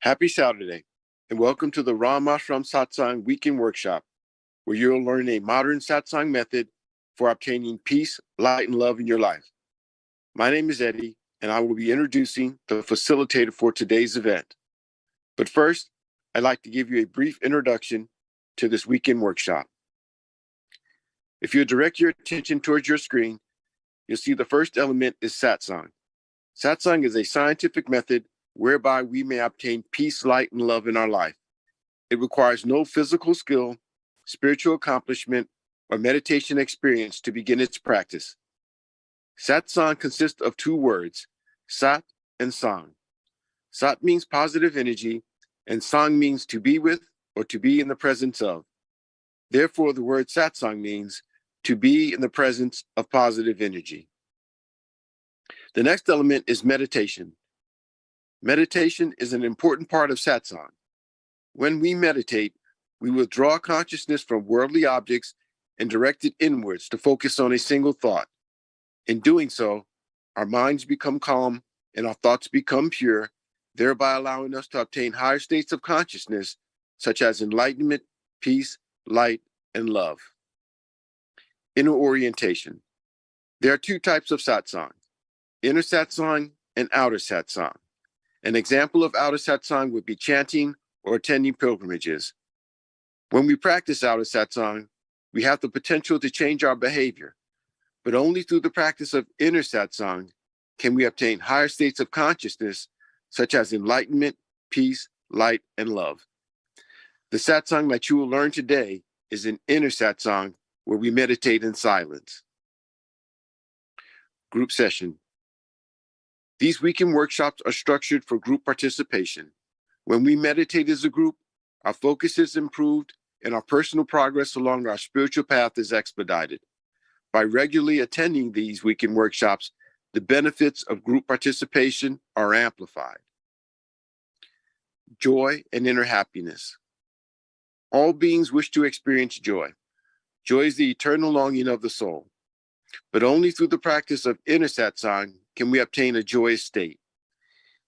Happy Saturday, and welcome to the Ram Ashram Satsang Weekend Workshop, where you'll learn a modern Satsang method for obtaining peace, light, and love in your life. My name is Eddie, and I will be introducing the facilitator for today's event. But first, I'd like to give you a brief introduction to this weekend workshop. If you direct your attention towards your screen, you'll see the first element is Satsang. Satsang is a scientific method whereby we may obtain peace, light, and love in our life. It requires no physical skill, spiritual accomplishment, or meditation experience to begin its practice. Satsang consists of two words, Sat and Sang. Sat means positive energy, and Sang means to be with or to be in the presence of. Therefore, the word Satsang means to be in the presence of positive energy. The next element is meditation. Meditation is an important part of Satsang. When we meditate, we withdraw consciousness from worldly objects and direct it inwards to focus on a single thought. In doing so, our minds become calm and our thoughts become pure, thereby allowing us to obtain higher states of consciousness, such as enlightenment, peace, light, and love. Inner orientation. There are two types of Satsang, inner Satsang and outer Satsang. An example of outer Satsang would be chanting or attending pilgrimages. When we practice outer Satsang, we have the potential to change our behavior, but only through the practice of inner Satsang can we obtain higher states of consciousness, such as enlightenment, peace, light, and love. The Satsang that you will learn today is an inner Satsang where we meditate in silence. Group session. These weekend workshops are structured for group participation. When we meditate as a group, our focus is improved and our personal progress along our spiritual path is expedited. By regularly attending these weekend workshops, the benefits of group participation are amplified. Joy and inner happiness. All beings wish to experience joy. Joy is the eternal longing of the soul. But only through the practice of inner Satsang can we obtain a joyous state.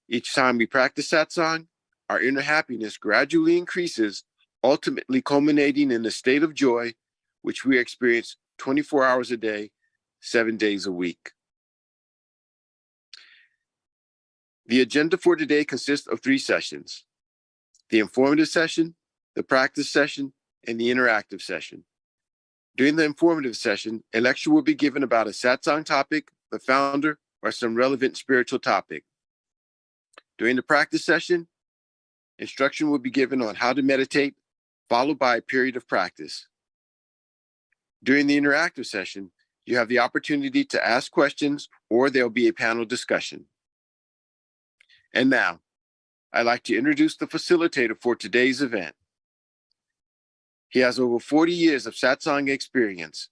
Each time we practice Satsang, our inner happiness gradually increases, ultimately culminating in a state of joy, which we experience 24 hours a day, 7 days a week. The agenda for today consists of 3 sessions: the informative session, the practice session, and the interactive session. During the informative session, a lecture will be given about a Satsang topic, the founder, or some relevant spiritual topic. During the practice session, instruction will be given on how to meditate, followed by a period of practice. During the interactive session, you have the opportunity to ask questions, or there'll be a panel discussion. And now, I'd like to introduce the facilitator for today's event. He has over 40 years of Satsang experience.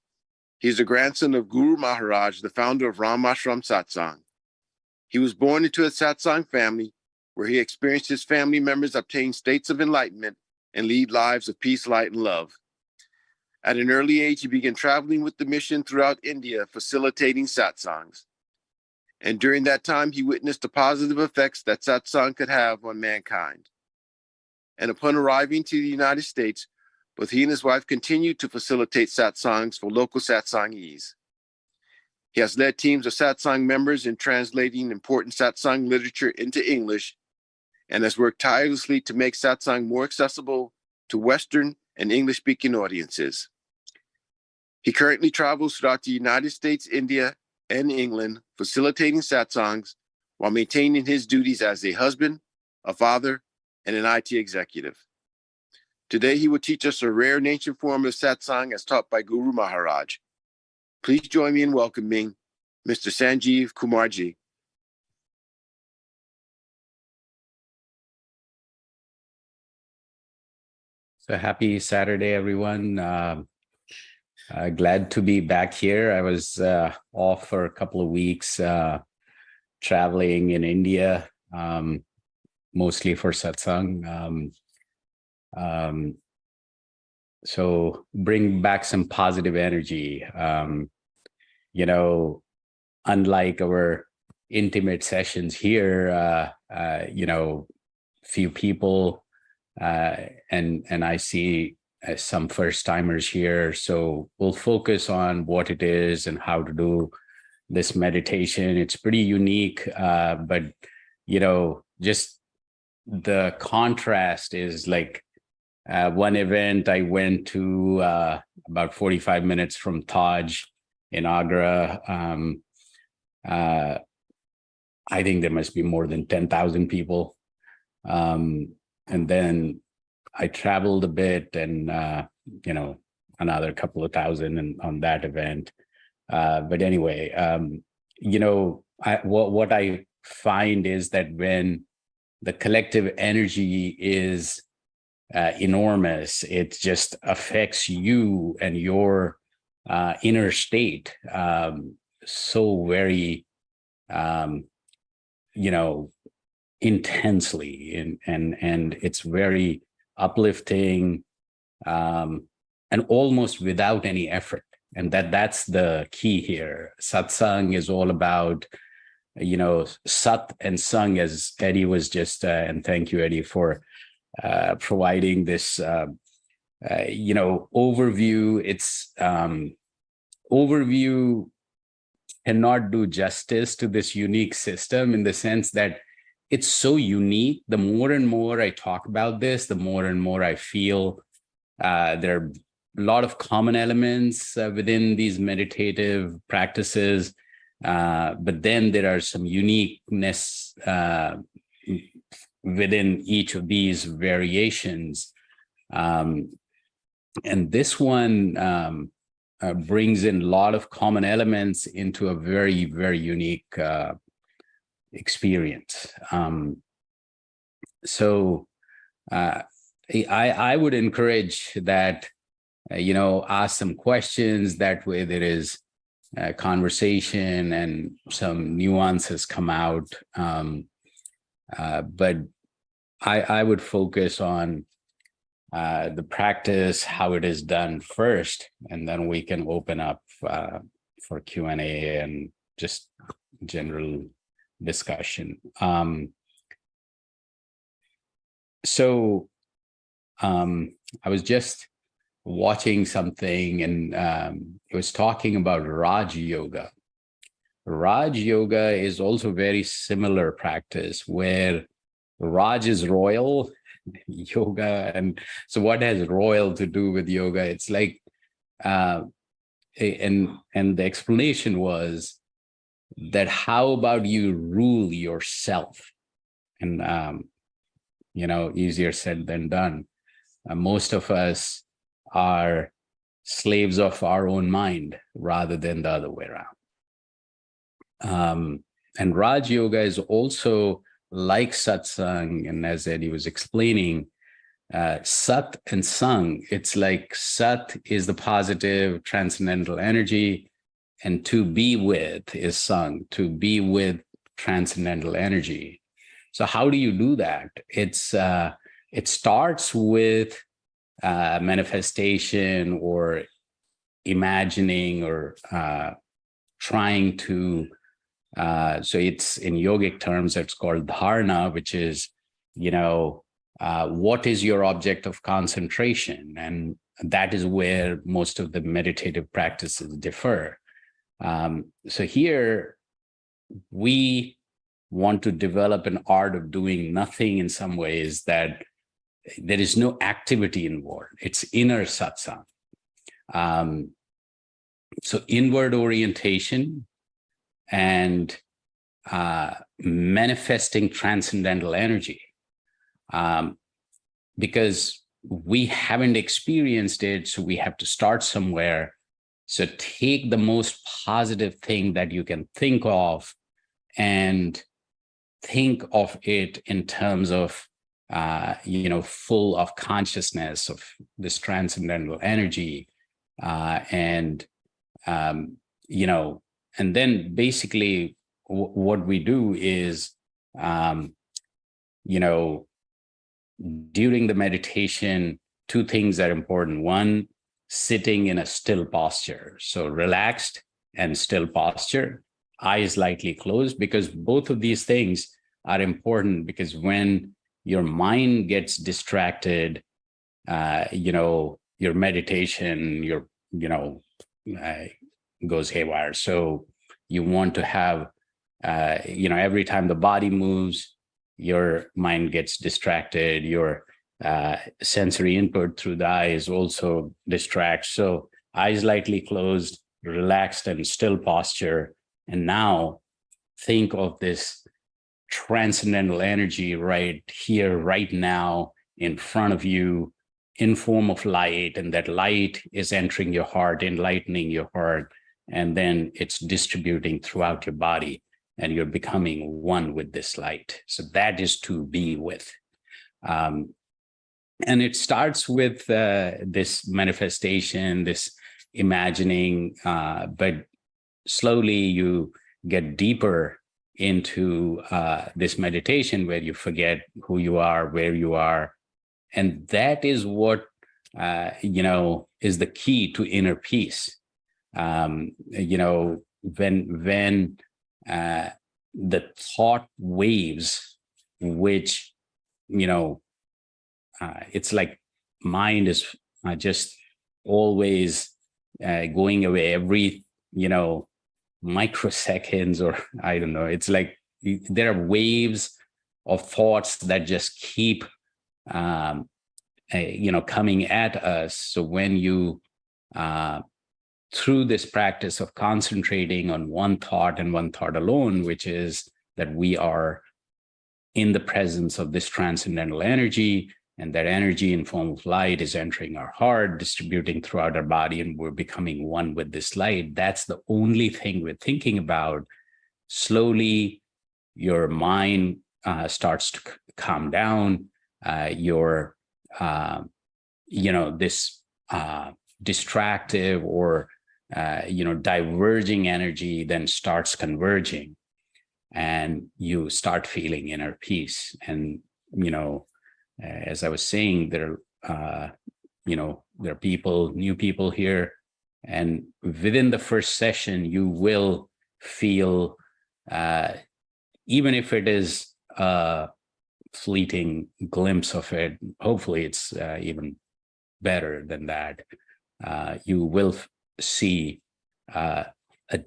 He's a grandson of Guru Maharaj, the founder of Ram Ashram Satsang. He was born into a Satsang family where he experienced his family members obtain states of enlightenment and lead lives of peace, light, and love. At an early age, he began traveling with the mission throughout India, facilitating Satsangs. And during that time, he witnessed the positive effects that Satsang could have on mankind. And upon arriving to the United States, both he and his wife continued to facilitate Satsangs for local Satsangees. He has led teams of Satsang members in translating important Satsang literature into English and has worked tirelessly to make Satsang more accessible to Western and English-speaking audiences. He currently travels throughout the United States, India, and England, facilitating Satsangs while maintaining his duties as a husband, a father, and an IT executive. Today, he will teach us a rare and ancient form of Satsang as taught by Guru Maharaj. Please join me in welcoming Mr. Sanjeev Kumarji. So happy Saturday, everyone. Glad to be back here. I was off for a couple of weeks traveling in India, mostly for satsang. So bring back some positive energy. Unlike our intimate sessions here, few people, and I see some first timers here. So we'll focus on what it is and how to do this meditation. It's pretty unique, but just the contrast is like one event I went to about 45 minutes from Taj in Agra. I think there must be more than 10,000 people. And then I traveled a bit and, another couple of thousand on that event. But anyway, what I find is that when the collective energy is enormous, it just affects you and your inner state so very, intensely, and it's very uplifting, and almost without any effort. And that's the key here. Satsang is all about, Sat and Sang, as Eddie was just, and thank you, Eddie, for providing this, overview. It's overview cannot do justice to this unique system, in the sense that it's so unique. The more and more I talk about this, the more and more I feel there are a lot of common elements within these meditative practices, but then there are some uniqueness within each of these variations. And this one brings in a lot of common elements into a very, very unique experience. So I would encourage that, ask some questions. That way there is a conversation and some nuances come out. But I would focus on the practice, how it is done first, and then we can open up for Q&A and just general discussion. I was just watching something, and it was talking about Raj Yoga. Raj Yoga is also very similar practice, where Raj is royal, yoga. And so what has royal to do with yoga? It's like, and the explanation was that how about you rule yourself? And, easier said than done. Most of us are slaves of our own mind rather than the other way around. And Raj Yoga is also like Satsang, and as Eddie was explaining, Sat and Sang, it's like Sat is the positive transcendental energy, and to be with is Sang, to be with transcendental energy. So how do you do that? It starts with manifestation or imagining or trying to, so it's in yogic terms, it's called dharana, which is, what is your object of concentration? And that is where most of the meditative practices differ. So here we want to develop an art of doing nothing in some ways, that there is no activity involved. It's inner satsang. So inward orientation and manifesting transcendental energy. Because we haven't experienced it, so we have to start somewhere. So take the most positive thing that you can think of and think of it in terms of, full of consciousness of this transcendental energy. And then basically what we do is, during the meditation, two things are important. One, sitting in a still posture. So relaxed and still posture, eyes lightly closed, because both of these things are important, because when your mind gets distracted, your meditation, uh, goes haywire. So you want to have, every time the body moves, your mind gets distracted, your sensory input through the eyes also distracts. So eyes lightly closed, relaxed and still posture. And now think of this transcendental energy right here, right now, in front of you, in form of light. And that light is entering your heart, enlightening your heart, and then it's distributing throughout your body, and you're becoming one with this light. So that is to be with. And it starts with this manifestation, this imagining, but slowly you get deeper into this meditation where you forget who you are, where you are. And that is what, is the key to inner peace. When the thought waves, which, it's like mind is just always going away every, microseconds, or I don't know. It's like there are waves of thoughts that just keep, coming at us. So when you, through this practice of concentrating on one thought and one thought alone, which is that we are in the presence of this transcendental energy, and that energy in form of light is entering our heart, distributing throughout our body, and we're becoming one with this light. That's the only thing we're thinking about. Slowly, your mind starts to calm down. This distractive or, diverging energy then starts converging, and you start feeling inner peace. And, as I was saying, there are new people here, and within the first session, you will feel, even if it is a fleeting glimpse of it, hopefully it's even better than that. You will see a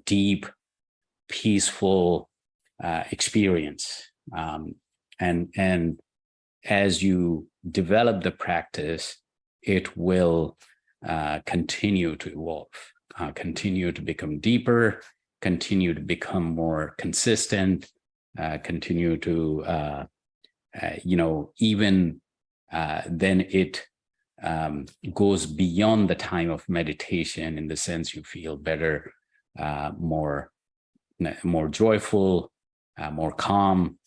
deep, peaceful experience, and as you develop the practice, it will continue to evolve, continue to become deeper, continue to become more consistent, continue to, even then it goes beyond the time of meditation, in the sense you feel better, more joyful, more calm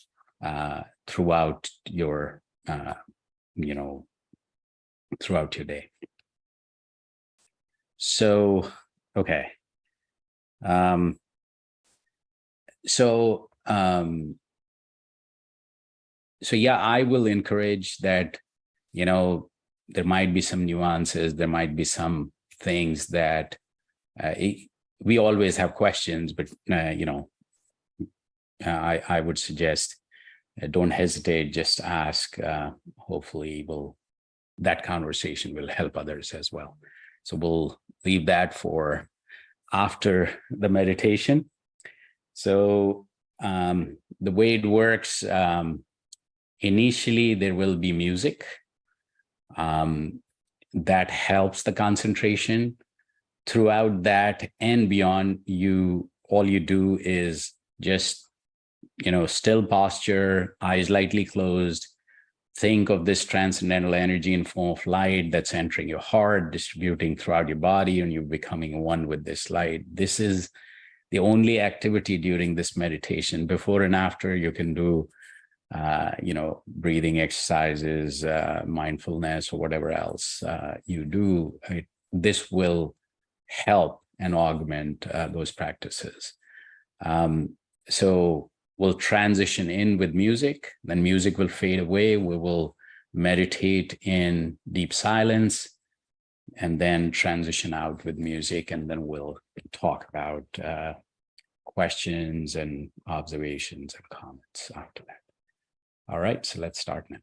throughout your throughout your day. So, okay. So yeah, I will encourage that, there might be some nuances, there might be some things that we always have questions, but, I would suggest don't hesitate, just ask. Hopefully that conversation will help others as well. So we'll leave that for after the meditation. So the way it works, initially there will be music that helps the concentration. Throughout that and beyond, all you do is just, still posture, eyes lightly closed. Think of this transcendental energy in form of light that's entering your heart, distributing throughout your body, and you're becoming one with this light. This is the only activity during this meditation. Before and after, you can do, breathing exercises, mindfulness, or whatever else you do. This will help and augment those practices. So we'll transition in with music, then music will fade away. We will meditate in deep silence, and then transition out with music, and then we'll talk about questions and observations and comments after that. All right, so let's start now.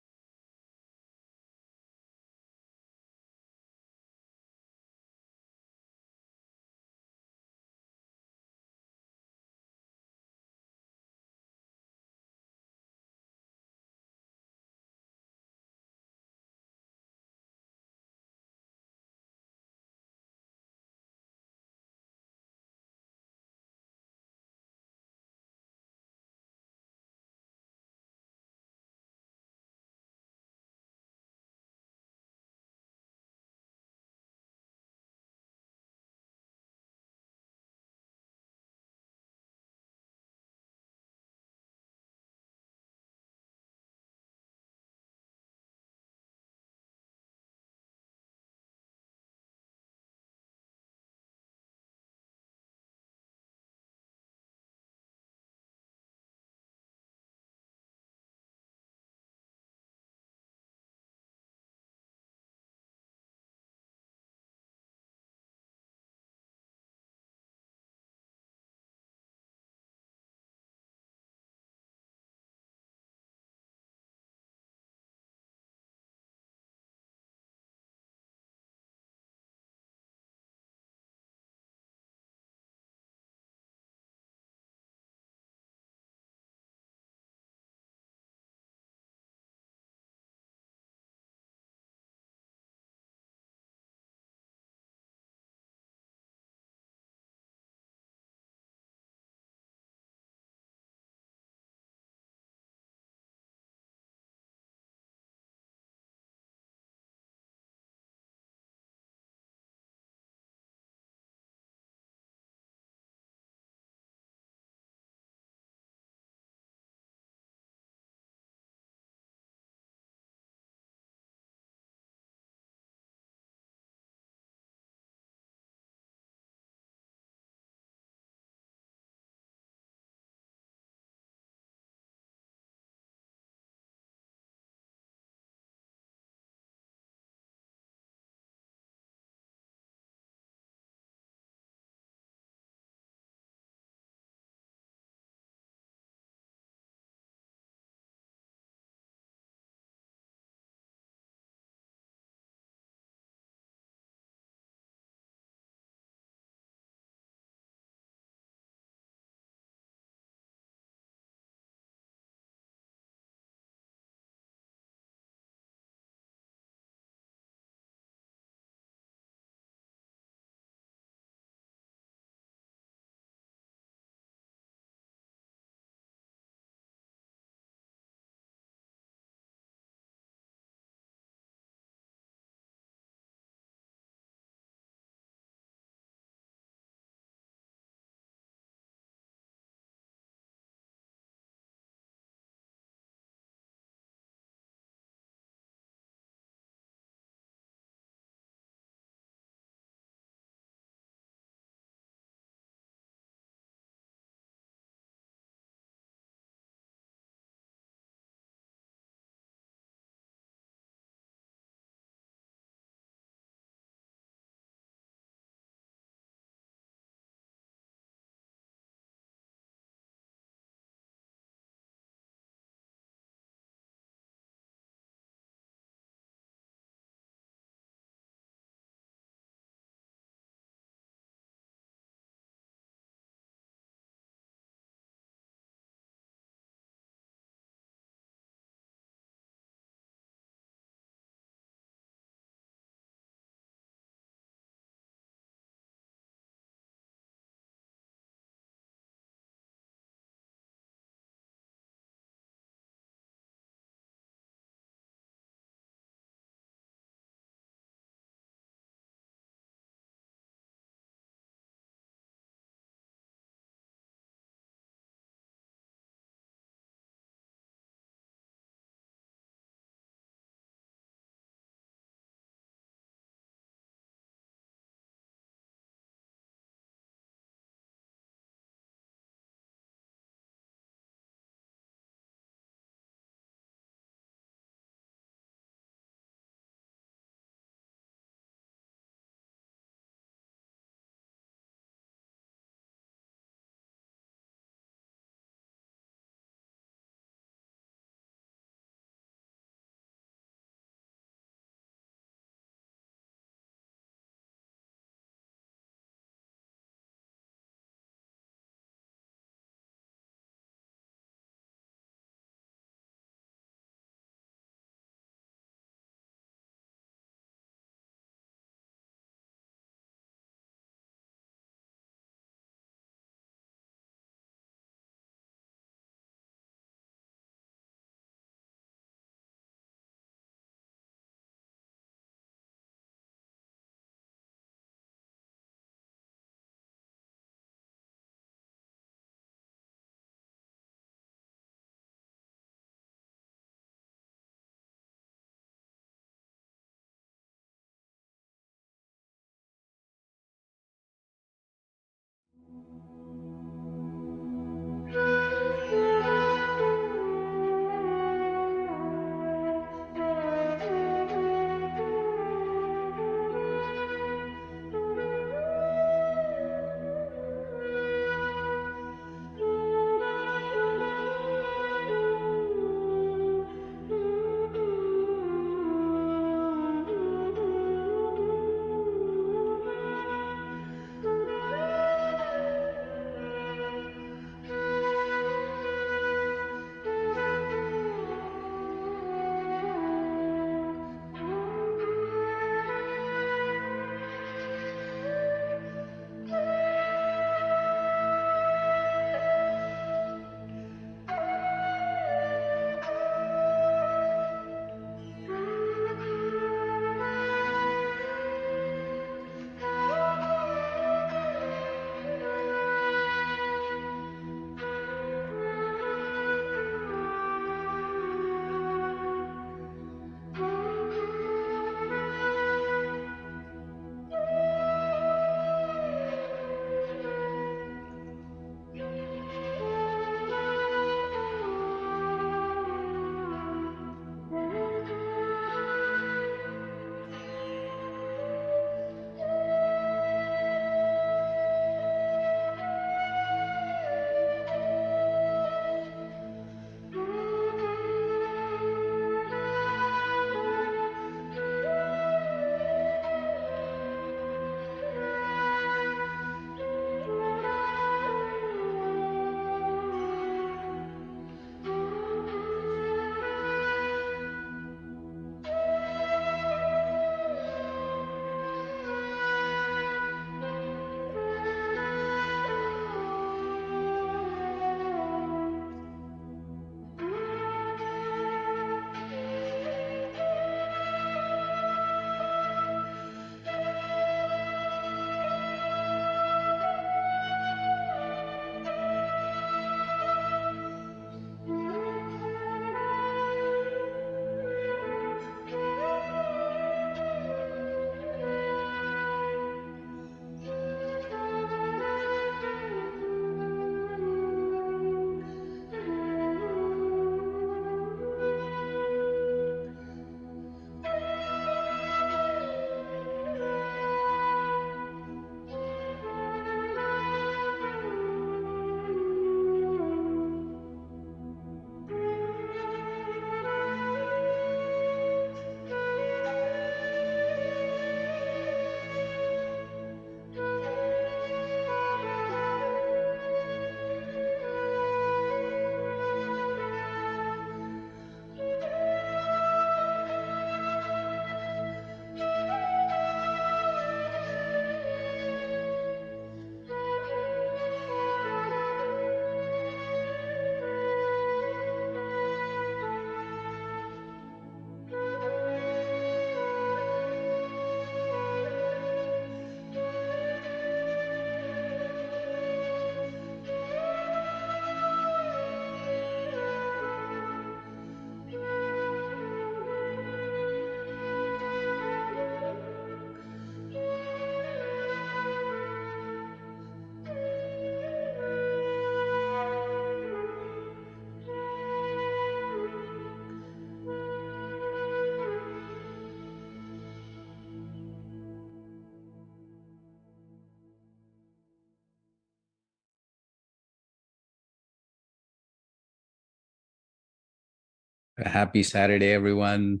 Happy Saturday, everyone.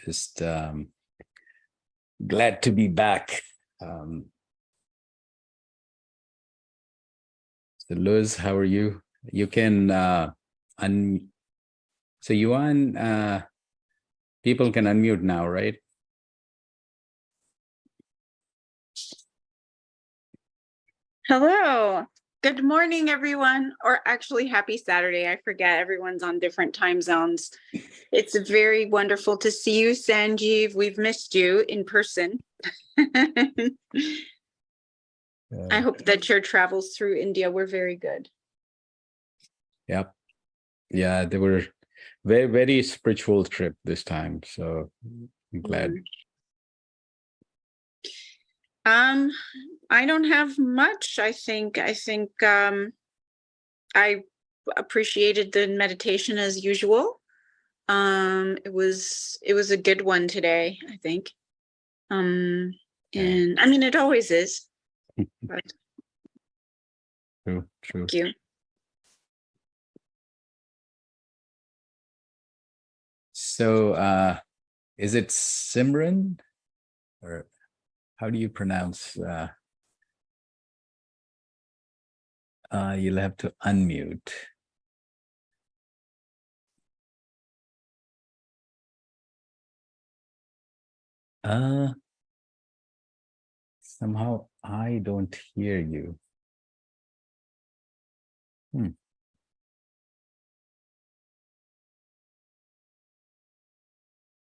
Just glad to be back. So Liz, how are you? You can so Yuan, people can unmute now, right? Hello. Good morning, everyone. Or actually, happy Saturday. I forget everyone's on different time zones. It's very wonderful to see you, Sanjeev. We've missed you in person. I hope that your travels through India were very good. Yep. Yeah, they were very, very spiritual trip this time. So I'm glad. I don't have much. I think I appreciated the meditation as usual. It was a good one today, I think. And I mean, it always is. But True. thank you. So is it Simran, or how do you pronounce? You'll have to unmute. Somehow I don't hear you.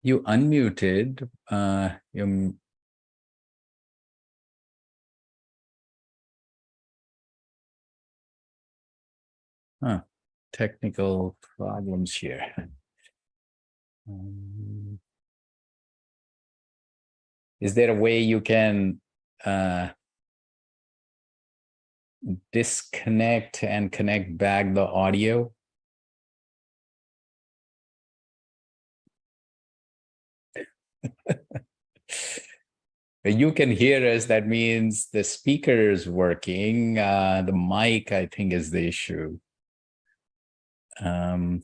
You unmuted. Technical problems here. Is there a way you can disconnect and connect back the audio? You can hear us. That means the speaker is working. The mic, I think, is the issue. About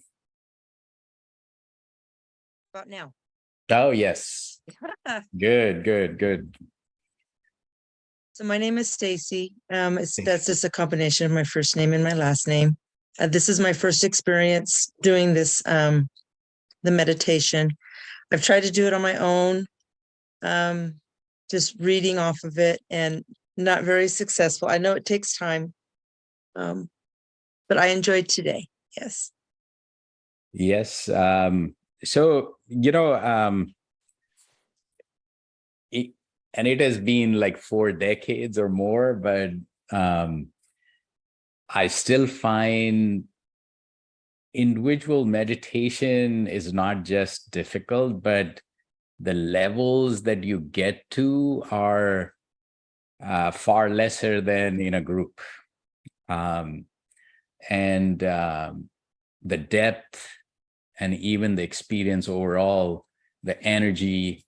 now. Oh, yes. Good. So my name is Stacy. That's just a combination of my first name and my last name. This is my first experience doing this, the meditation. I've tried to do it on my own, just reading off of it, and not very successful. I know it takes time, but I enjoyed today. Yes. Yes. So, it has been like 4 decades or more, but I still find individual meditation is not just difficult, but the levels that you get to are far lesser than in a group. The depth and even the experience overall, the energy,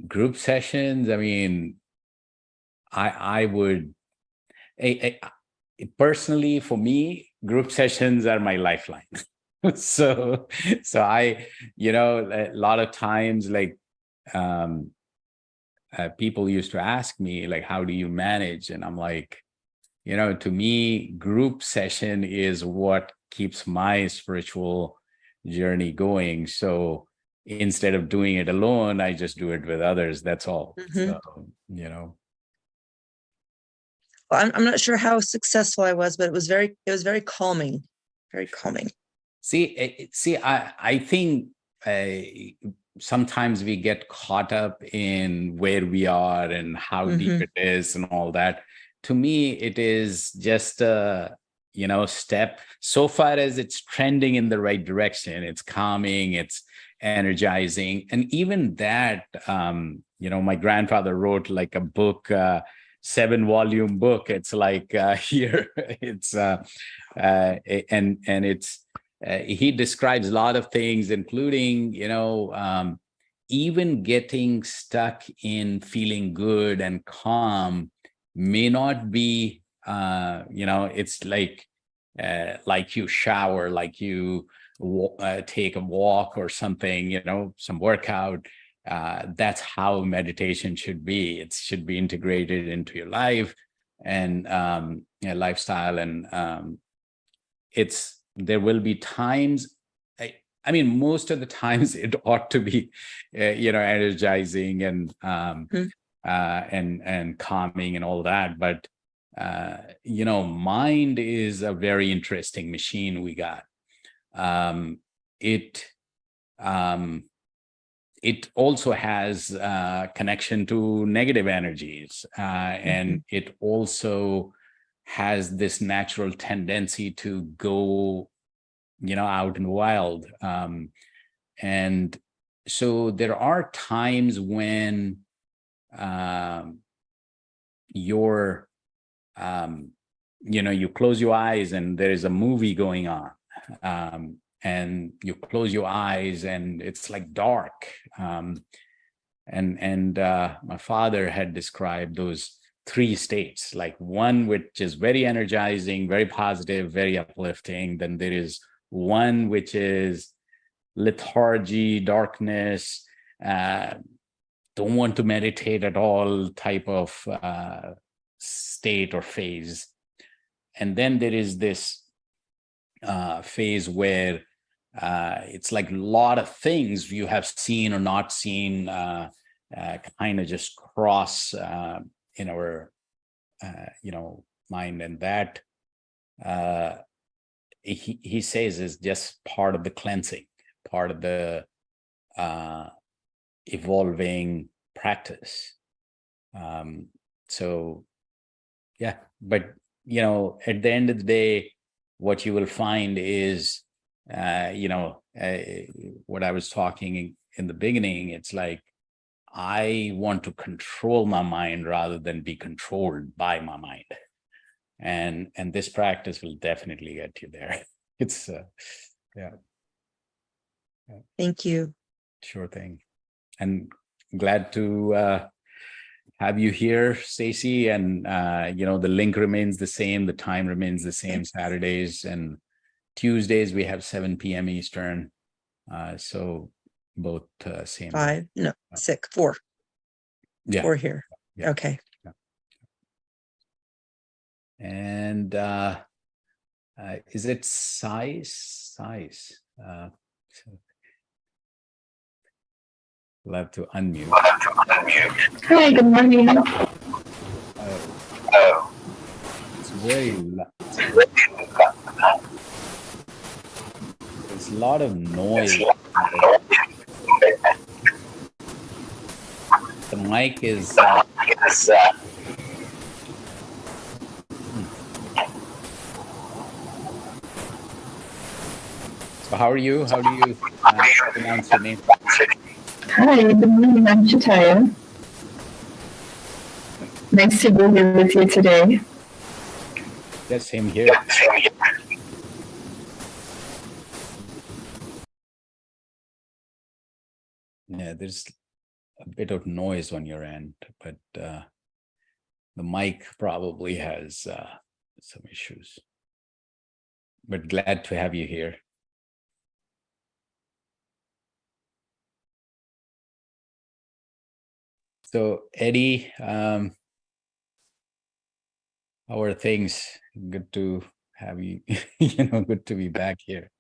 group sessions, I mean, I would, personally, for me, group sessions are my lifeline. so I, a lot of times, like, people used to ask me, like, how do you manage? And I'm like, to me, group session is what keeps my spiritual journey going. So instead of doing it alone, I just do it with others. That's all. So, Well, I'm not sure how successful I was, but it was very calming, very calming. I think sometimes we get caught up in where we are and how deep it is and all that. To me, it is just a, step. So far as it's trending in the right direction, it's calming, it's energizing. And even that, my grandfather wrote like a book, 7-volume book. It's like here, it's and it's he describes a lot of things, including even getting stuck in feeling good and calm may not be it's like like you shower, like you take a walk or something, some workout. That's how meditation should be. It should be integrated into your life and lifestyle. And there will be times, I mean, most of the times it ought to be, energizing and calming and all that. But mind is a very interesting machine we got. It also has connection to negative energies, and it also has this natural tendency to go, out in the wild. And so there are times when you close your eyes and there is a movie going on. And you close your eyes and it's like dark. And my father had described those 3 states, like one which is very energizing, very positive, very uplifting. Then there is one which is lethargy, darkness, don't want to meditate at all type of state or phase. And then there is this phase where it's like a lot of things you have seen or not seen kind of just cross in our mind, and that he says is just part of the cleansing, part of the evolving practice. So yeah, but at the end of the day, what you will find is what I was talking in the beginning, it's like I want to control my mind rather than be controlled by my mind. And this practice will definitely get you there. It's yeah. Thank you. Sure thing. And glad to have you here, Stacey. And the link remains the same, the time remains the same. Saturdays and Tuesdays we have 7 p.m. Eastern. So both same. 5, no, 6, 4. Yeah. 4 here. Yeah. Okay. Yeah. And is it size? We'll have to unmute. Hi, good morning. It's very loud. There's a lot of noise. The mic is So how are you? How do you pronounce your name? Hi, good morning. I'm Shataya. Nice to be here with you today. Yes, same here. Yeah, there's a bit of noise on your end, but the mic probably has some issues. But glad to have you here. So Eddie, how are things? Good to have you, good to be back here.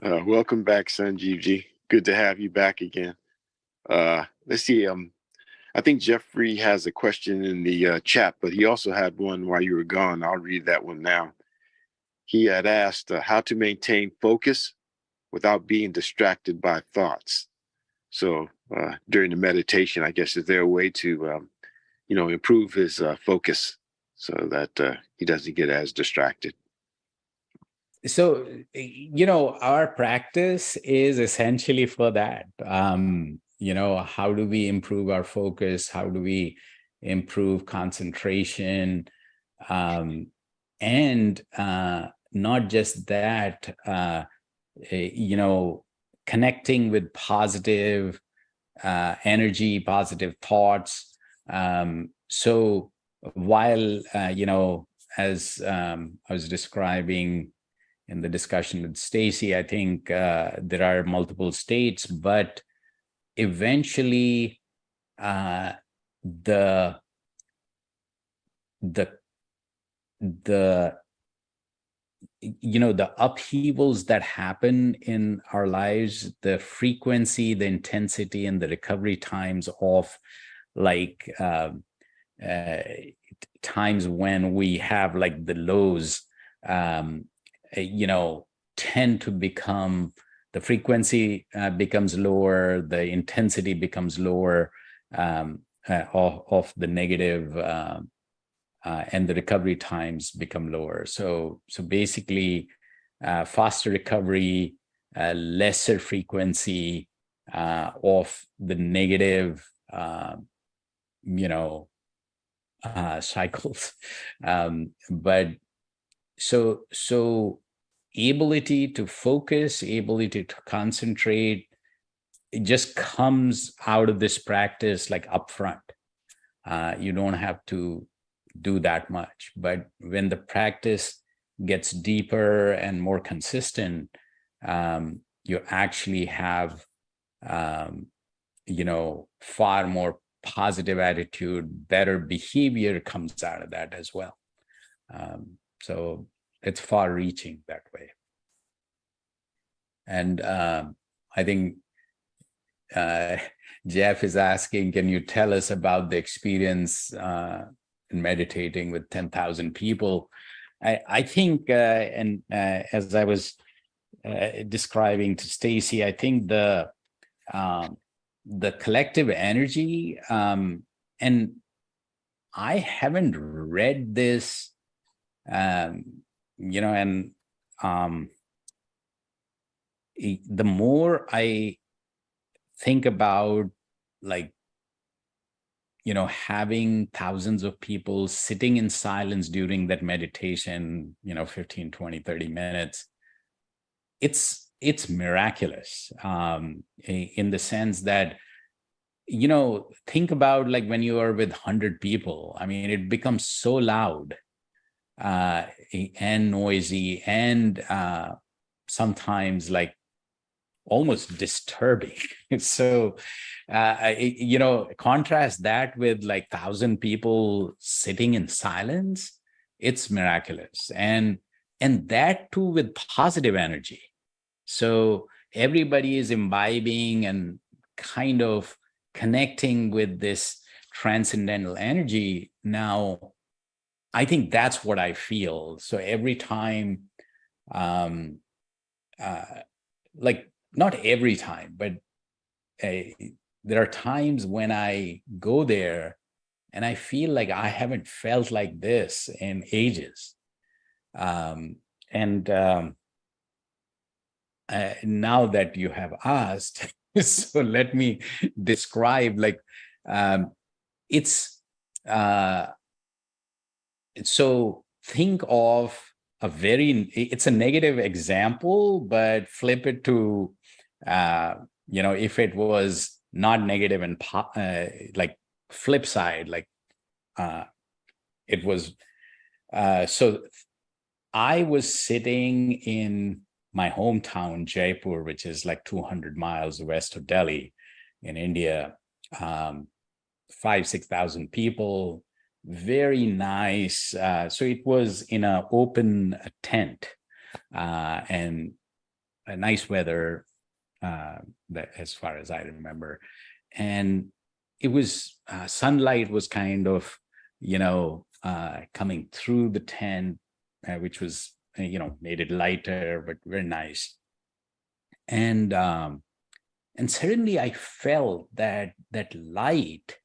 Welcome back, Sanjeevji. Good to have you back again. Let's see. I think Jeffrey has a question in the chat, but he also had one while you were gone. I'll read that one now. He had asked how to maintain focus without being distracted by thoughts. So during the meditation, I guess, is there a way to, improve his focus so that he doesn't get as distracted? So, our practice is essentially for that. How do we improve our focus? How do we improve concentration? And not just that, connecting with positive energy, positive thoughts. So while, as I was describing, in the discussion with Stacy, I think there are multiple states, but eventually the the upheavals that happen in our lives, the frequency, the intensity, and the recovery times of like times when we have like the lows, tend to become, the frequency becomes lower, the intensity becomes lower of the negative, and the recovery times become lower. So basically, faster recovery, lesser frequency of the negative, cycles. But so ability to focus, ability to concentrate, it just comes out of this practice like upfront. You don't have to do that much, but when the practice gets deeper and more consistent, you actually have far more positive attitude, better behavior comes out of that as well. So it's far reaching that way. And I think Jeff is asking, can you tell us about the experience in meditating with 10,000 people? I think, as I was describing to Stacy, I think the collective energy, and I haven't read this, and the more I think about like, having thousands of people sitting in silence during that meditation, 15, 20, 30 minutes, it's miraculous, in the sense that, think about like when you are with 100 people, I mean, it becomes so loud and noisy and sometimes like almost disturbing. So, contrast that with like 1,000 people sitting in silence, it's miraculous. And that too with positive energy. So everybody is imbibing and kind of connecting with this transcendental energy. Now, I think that's what I feel. So every time, like not every time, but there are times when I go there and I feel like I haven't felt like this in ages. Now that you have asked, so let me describe like, so think of it's a negative example, but flip it to, if it was not negative and like flip side, like it was, so I was sitting in my hometown, Jaipur, which is like 200 miles west of Delhi in India, 5,000-6,000 people, very nice. So it was in an open tent and a nice weather, as far as I remember. And it was, sunlight was kind of, coming through the tent, which was, made it lighter, but very nice. And suddenly I felt that light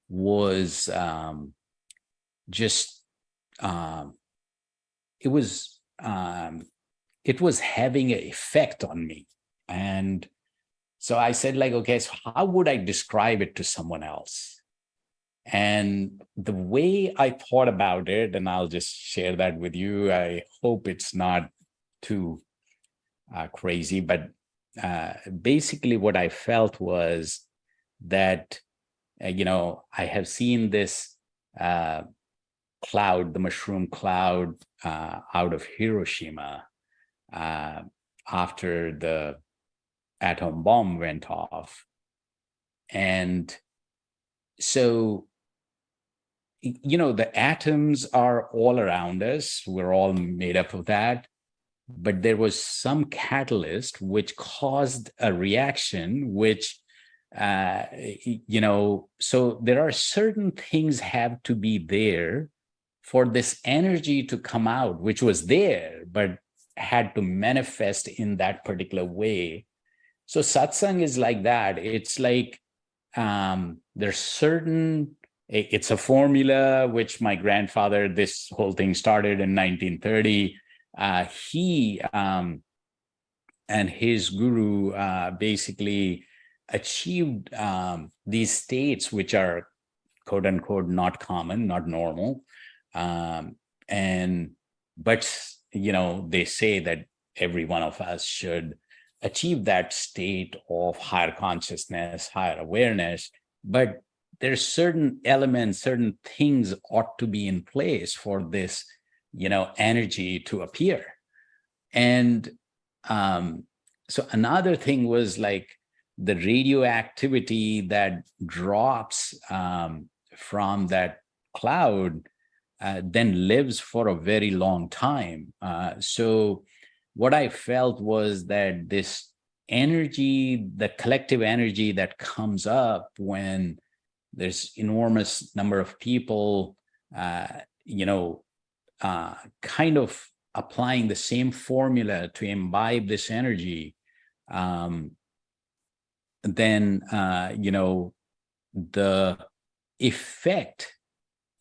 was just, it was having an effect on me. And so I said like, okay, so how would I describe it to someone else? And the way I thought about it, and I'll just share that with you, I hope it's not too crazy, but basically what I felt was that, I have seen this cloud, the mushroom cloud out of Hiroshima, after the atom bomb went off. And so, the atoms are all around us. We're all made up of that. But there was some catalyst which caused a reaction, which, so there are certain things have to be there for this energy to come out, which was there, but had to manifest in that particular way. So satsang is like that. It's like there's certain, it's a formula which my grandfather, this whole thing started in 1930. He and his guru basically achieved these states which are quote unquote not common, not normal. But they say that every one of us should achieve that state of higher consciousness, higher awareness. But there's certain elements, certain things ought to be in place for this, energy to appear. And so another thing was like the radioactivity that drops from that cloud then lives for a very long time. So what I felt was that this energy, the collective energy that comes up when there's enormous number of people, kind of applying the same formula to imbibe this energy, then, the effect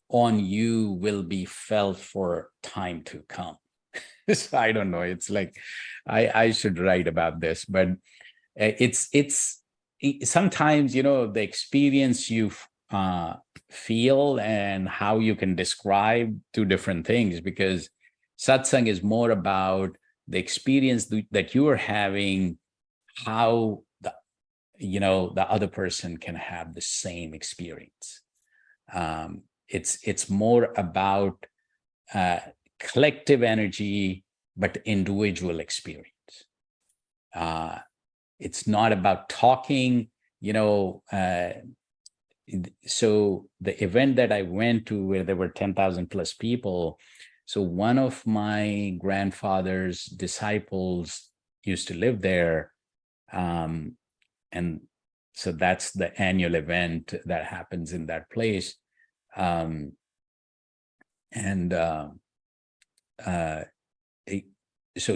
on you will be felt for time to come. So I don't know. It's like, I should write about this, but it's sometimes, the experience you feel and how you can describe two different things, because satsang is more about the experience that you are having, how the other person can have the same experience. It's more about collective energy, but individual experience. It's not about talking, so the event that I went to where there were 10,000 plus people, so one of my grandfather's disciples used to live there. And so that's the annual event that happens in that place. So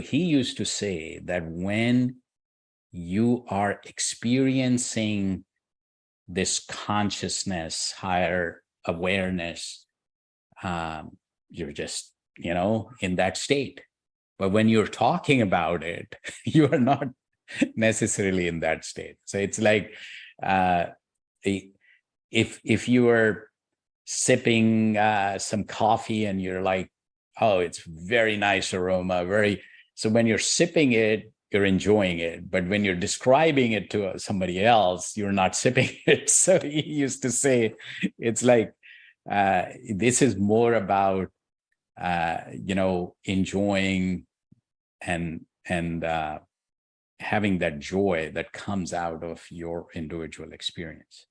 he used to say that when you are experiencing this consciousness, higher awareness, you're just, in that state. But when you're talking about it, you are not necessarily in that state. So it's like, if you are sipping some coffee and you're like, oh, it's very nice aroma, so when you're sipping it, you're enjoying it. But when you're describing it to somebody else, you're not sipping it. So he used to say, it's like, this is more about, enjoying and having that joy that comes out of your individual experience.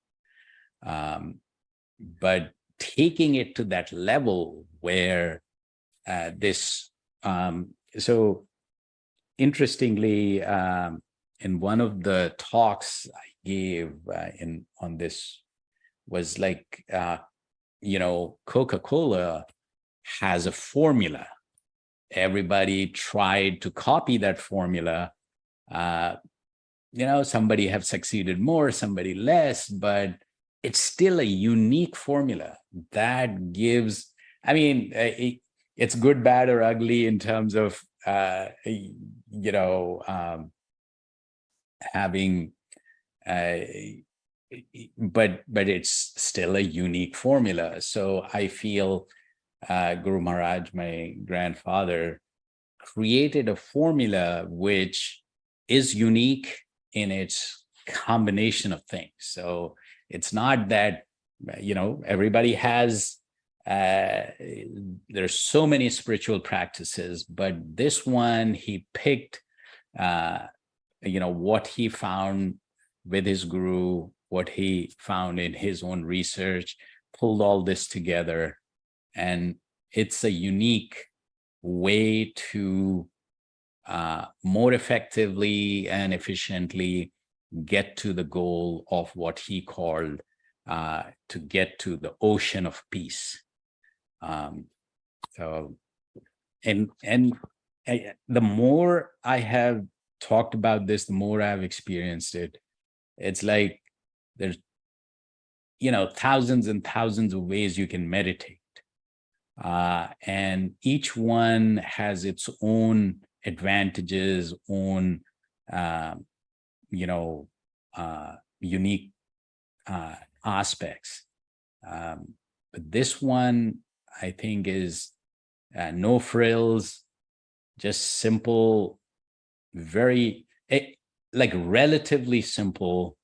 But taking it to that level where so interestingly, in one of the talks I gave on this was like, Coca-Cola has a formula. Everybody tried to copy that formula. Somebody have succeeded more, somebody less, but it's still a unique formula that gives, it's good, bad, or ugly in terms of, having, but it's still a unique formula. So I feel Guru Maharaj, my grandfather, created a formula which is unique in its combination of things. So it's not that, everybody has there's so many spiritual practices, but this one he picked, what he found with his guru, what he found in his own research, pulled all this together, and it's a unique way to more effectively and efficiently get to the goal of what he called to get to the ocean of peace. The more I have talked about this, the more I've experienced it. It's like there's, thousands and thousands of ways you can meditate. And each one has its own advantages, own, unique aspects. But this one, I think, is no frills, just simple, very, relatively simple,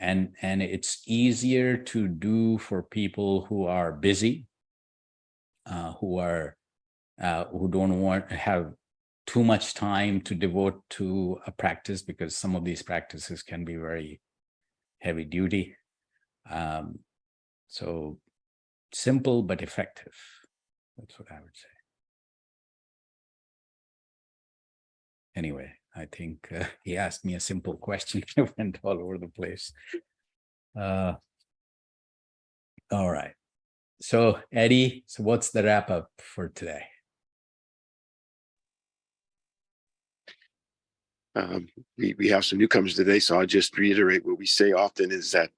and it's easier to do for people who are busy, who don't want to have too much time to devote to a practice, because some of these practices can be very heavy duty. So simple but effective. That's what I would say. Anyway, I think he asked me a simple question. I went all over the place. All right. So Eddie, so what's the wrap up for today? We have some newcomers today, so I'll just reiterate what we say often is that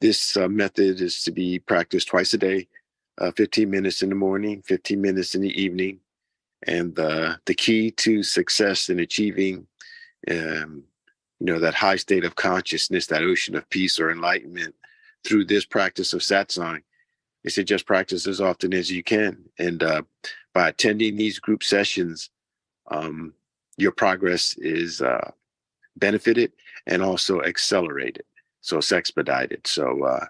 this method is to be practiced twice a day, 15 minutes in the morning, 15 minutes in the evening. And the key to success in achieving, that high state of consciousness, that ocean of peace or enlightenment through this practice of satsang, is to just practice as often as you can. And by attending these group sessions, your progress is benefited and also accelerated. So it's expedited. So,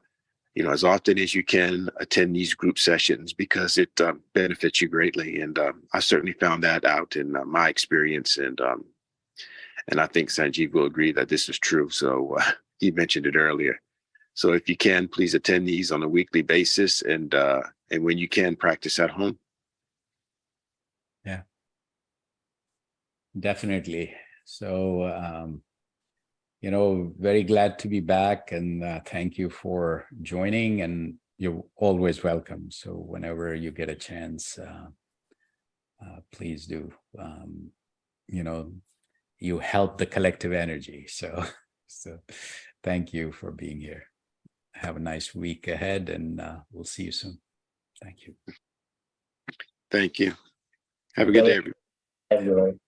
as often as you can, attend these group sessions, because it benefits you greatly. And I certainly found that out in my experience. And I think Sanjeev will agree that this is true. So he mentioned it earlier. So if you can, please attend these on a weekly basis, and when you can, practice at home. Yeah, definitely. So, very glad to be back, and thank you for joining, and you're always welcome. So whenever you get a chance, please do. You help the collective energy. So thank you for being here. Have a nice week ahead, and we'll see you soon. Thank you. Thank you. Have a good day, everybody.